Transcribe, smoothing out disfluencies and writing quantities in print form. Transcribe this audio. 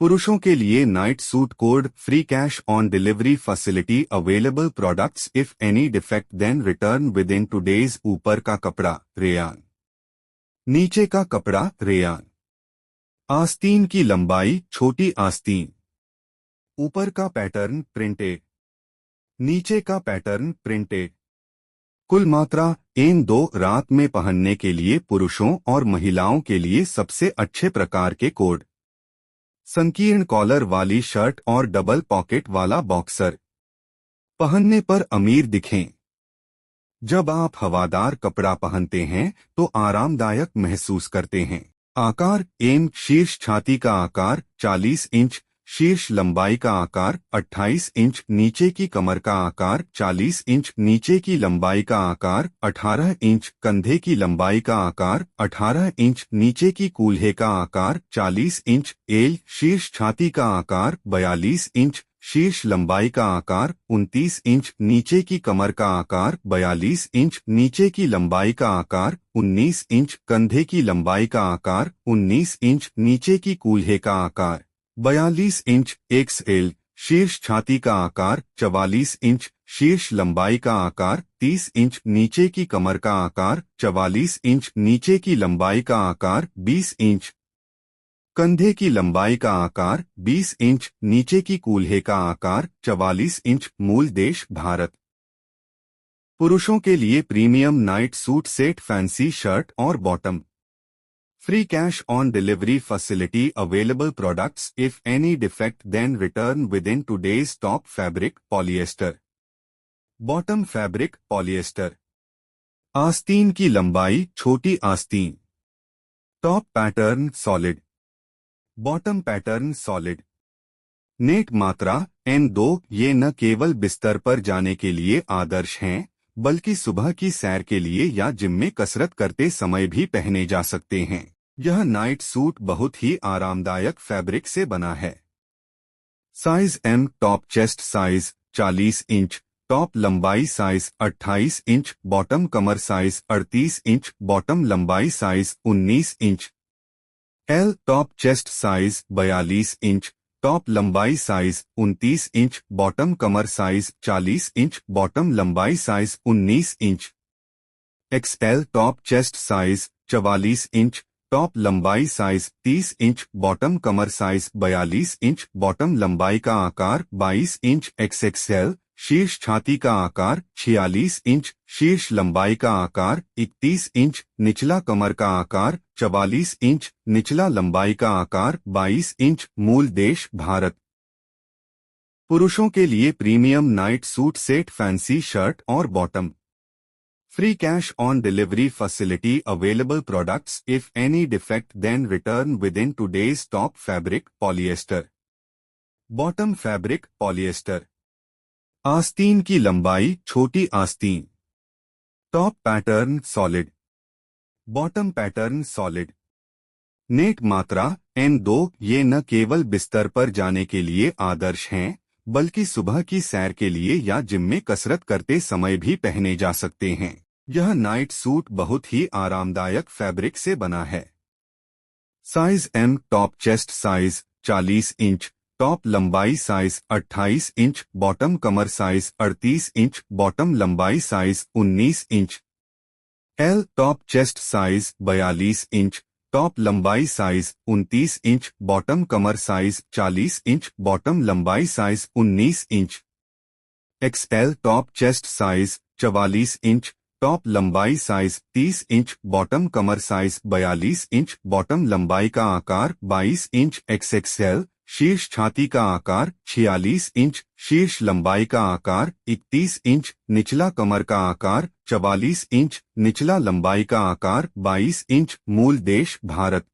पुरुषों के लिए night suit COD free cash on delivery facility available products if any defect then return within 2 days। ऊपर का कपड़ा रेयान, नीचे का कपड़ा रेयान। आस्तीन की लंबाई छोटी आस्तीन। ऊपर का पैटर्न प्रिंटेड, नीचे का पैटर्न प्रिंटेड। कुल मात्रा इन 2 रात में पहनने के लिए पुरुषों और महिलाओं के लिए सबसे अच्छे प्रकार के कोड। संकीर्ण कॉलर वाली शर्ट और डबल पॉकेट वाला बॉक्सर पहनने पर अमीर दिखें। जब आप हवादार कपड़ा पहनते हैं तो आरामदायक महसूस करते हैं। आकार एम शीर्ष छाती का आकार 40 इंच, शीर्ष लंबाई का आकार 28 इंच, नीचे की कमर का आकार 40 इंच, नीचे की लंबाई का आकार 18 इंच, कंधे की लंबाई का आकार 18 इंच, नीचे की कूल्हे का आकार 40 इंच, एल शीर्ष छाती का आकार 42 इंच, शीर्ष लंबाई का आकार 29 इंच, नीचे की कमर का आकार 42 इंच, नीचे की लंबाई का आकार 19 इंच, कंधे की लंबाई का आकार 19 इंच, नीचे की कूल्हे का आकार 42 इंच, XL शीर्ष छाती का आकार 44 इंच, शीर्ष लंबाई का आकार 30 इंच, नीचे की कमर का आकार 44 इंच, नीचे की लंबाई का आकार 20 इंच, कंधे की लंबाई का आकार 20 इंच, नीचे की कूल्हे का आकार 44 इंच। मूल देश भारत। पुरुषों के लिए premium night suit set fancy shirt और bottom. Free cash on delivery facility available products if any defect then return within 2 days। Top fabric polyester, bottom fabric polyester. आस्तीन की लंबाई छोटी आस्तीन। Top pattern solid, bottom pattern solid. Net मात्रा N2 ये न केवल बिस्तर पर जाने के लिए आदर्श हैं, बल्कि सुबह की सैर के लिए या जिम में कसरत करते समय भी पहने जा सकते हैं। यह नाइट सूट बहुत ही आरामदायक फैब्रिक से बना है। Size M top chest size 40 inch, top लंबाई साइज 28 इंच, बॉटम कमर साइज 38 इंच, बॉटम लंबाई size 19 inch. L top chest size 42 inch, top लंबाई साइज 29 इंच, बॉटम कमर साइज 40 इंच, बॉटम लंबाई size 19 inch. XL top chest size 44 inch, top लंबाई size 30 inch, bottom कमर size 42 inch, bottom लंबाई का आकार 22 inch. XXL शीर्ष छाती का आकार 46 इंच, शीर्ष लंबाई का आकार 31 इंच, निचला कमर का आकार 44 इंच, निचला लंबाई का आकार 22 इंच। मूल देश भारत। पुरुषों के लिए premium night suit set fancy shirt और bottom. Free cash on delivery facility available products if any defect then return within 2 days। Top fabric polyester, bottom fabric polyester. आस्तीन की लंबाई छोटी आस्तीन। Top pattern solid, bottom pattern solid. Net मात्रा N2 ये न केवल बिस्तर पर जाने के लिए आदर्श हैं, बल्कि सुबह की सैर के लिए या जिम में कसरत करते समय भी पहने जा सकते हैं। यह नाइट सूट बहुत ही आरामदायक फैब्रिक से बना है। Size M top chest size 40 inch, top लंबाई साइज 28 इंच, बॉटम कमर साइज 38 इंच, बॉटम लंबाई size 19 inch. L top chest size 42 inch, top लंबाई साइज 29 इंच, बॉटम कमर साइज 40 इंच, बॉटम लंबाई size 19 inch. XL top chest size 44 inch, top लंबाई size 30 inch, bottom कमर size 42 inch, bottom लंबाई का आकार 22 inch. XXL शीर्ष छाती का आकार 46 इंच, शीर्ष लंबाई का आकार 31 इंच, निचला कमर का आकार 44 इंच, निचला लंबाई का आकार 22 इंच। मूल देश भारत।